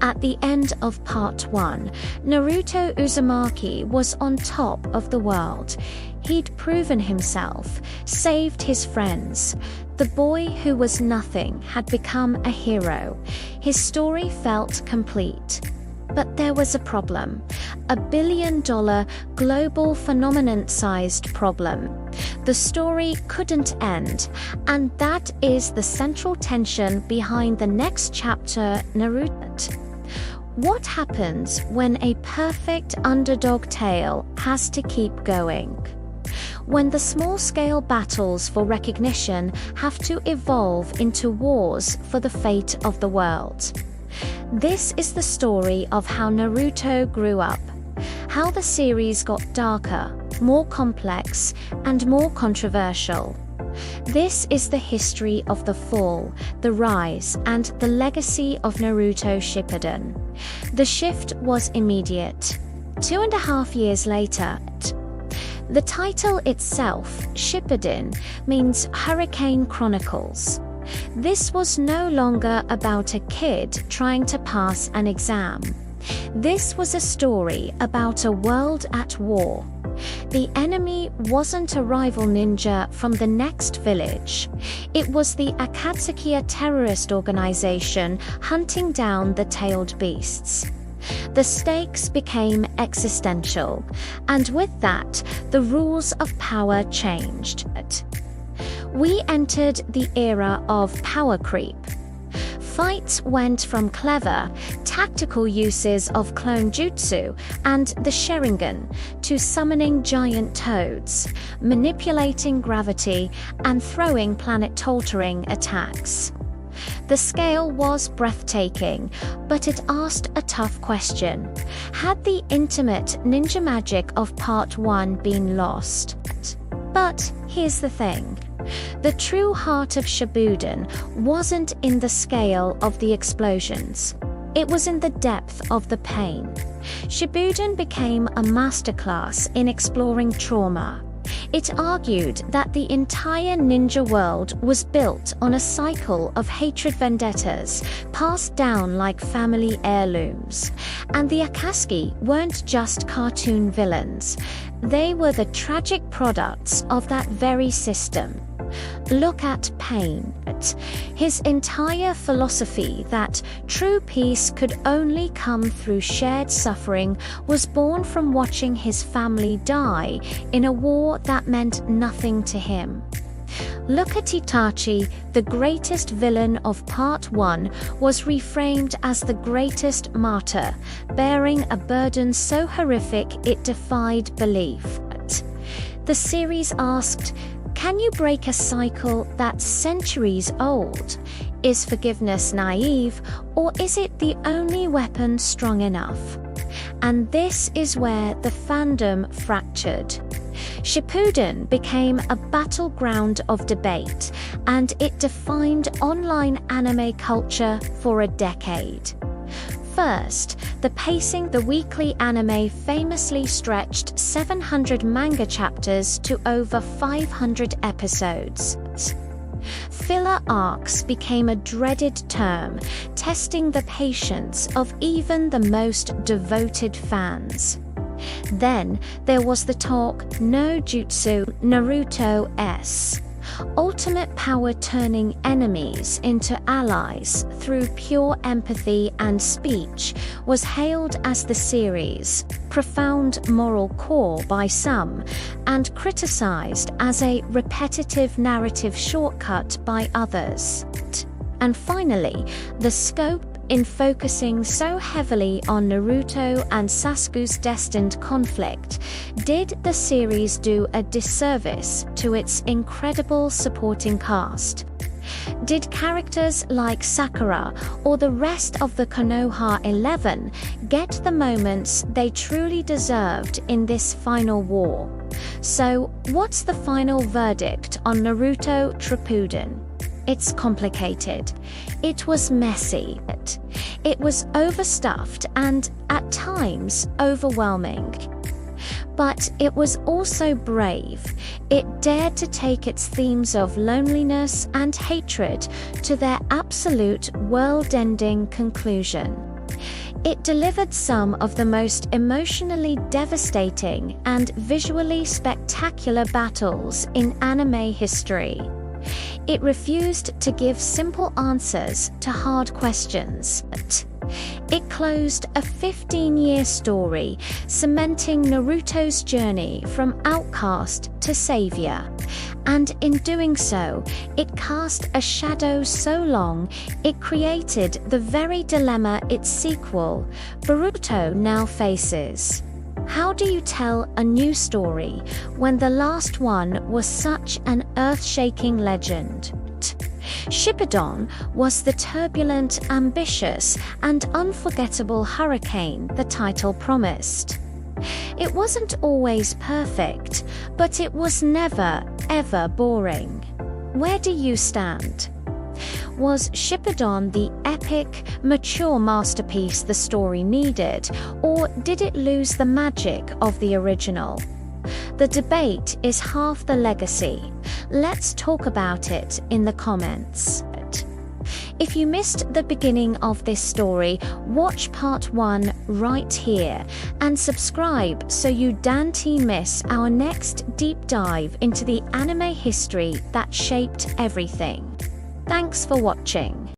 At the end of Part 1, Naruto Uzumaki was on top of the world. He'd proven himself, saved his friends. The boy who was nothing had become a hero. His story felt complete. But there was a problem, a billion-dollar global phenomenon-sized problem. The story couldn't end, and that is the central tension behind the next chapter, Naruto. What happens when a perfect underdog tale has to keep going? When the small-scale battles for recognition have to evolve into wars for the fate of the world? This is the story of how Naruto grew up, how the series got darker, more complex, and more controversial. This is the history of the fall, the rise, and the legacy of Naruto Shippuden. The shift was immediate. 2.5 years later, the title itself, Shippuden, means Hurricane Chronicles. This was no longer about a kid trying to pass an exam. This was a story about a world at war. The enemy wasn't a rival ninja from the next village. It was the Akatsuki terrorist organization hunting down the tailed beasts. The stakes became existential, and with that, the rules of power changed. We entered the era of power creep. Fights went from clever, tactical uses of clone jutsu and the Sharingan to summoning giant toads, manipulating gravity, and throwing planet-altering attacks. The scale was breathtaking, but it asked a tough question. Had the intimate ninja magic of Part 1 been lost? But here's the thing. The true heart of Shippuden wasn't in the scale of the explosions. It was in the depth of the pain. Shippuden became a masterclass in exploring trauma. It argued that the entire ninja world was built on a cycle of hatred vendettas passed down like family heirlooms. And the Akatsuki weren't just cartoon villains. They were the tragic products of that very system. Look at Pain. His entire philosophy that true peace could only come through shared suffering was born from watching his family die in a war that meant nothing to him. Look at Itachi, the greatest villain of Part 1 was reframed as the greatest martyr, bearing a burden so horrific it defied belief. The series asked, can you break a cycle that's centuries old? Is forgiveness naive, or is it the only weapon strong enough? And this is where the fandom fractured. Shippuden became a battleground of debate, and it defined online anime culture for a decade. First, the pacing. The weekly anime famously stretched 700 manga chapters to over 500 episodes. Filler arcs became a dreaded term, testing the patience of even the most devoted fans. Then there was the talk no jutsu Naruto S. Ultimate power turning enemies into allies through pure empathy and speech was hailed as the series' profound moral core by some, and criticized as a repetitive narrative shortcut by others. And finally, the scope in focusing so heavily on Naruto and Sasuke's destined conflict, did the series do a disservice to its incredible supporting cast? Did characters like Sakura or the rest of the Konoha 11 get the moments they truly deserved in this final war? So, what's the final verdict on Naruto Shippuden? It's complicated. It was messy. It was overstuffed and, at times, overwhelming. But it was also brave. It dared to take its themes of loneliness and hatred to their absolute world-ending conclusion. It delivered some of the most emotionally devastating and visually spectacular battles in anime history. It refused to give simple answers to hard questions. It closed a 15-year story, cementing Naruto's journey from outcast to savior. And in doing so, it cast a shadow so long it created the very dilemma its sequel, Boruto, now faces. How do you tell a new story when the last one was such an earth-shaking legend? Shippuden was the turbulent, ambitious, and unforgettable hurricane the title promised. It wasn't always perfect, but it was never, ever boring. Where do you stand? Was Shippuden the epic, mature masterpiece the story needed, or did it lose the magic of the original? The debate is half the legacy. Let's talk about it in the comments. If you missed the beginning of this story, watch part 1 right here and subscribe so you don't miss our next deep dive into the anime history that shaped everything. Thanks for watching.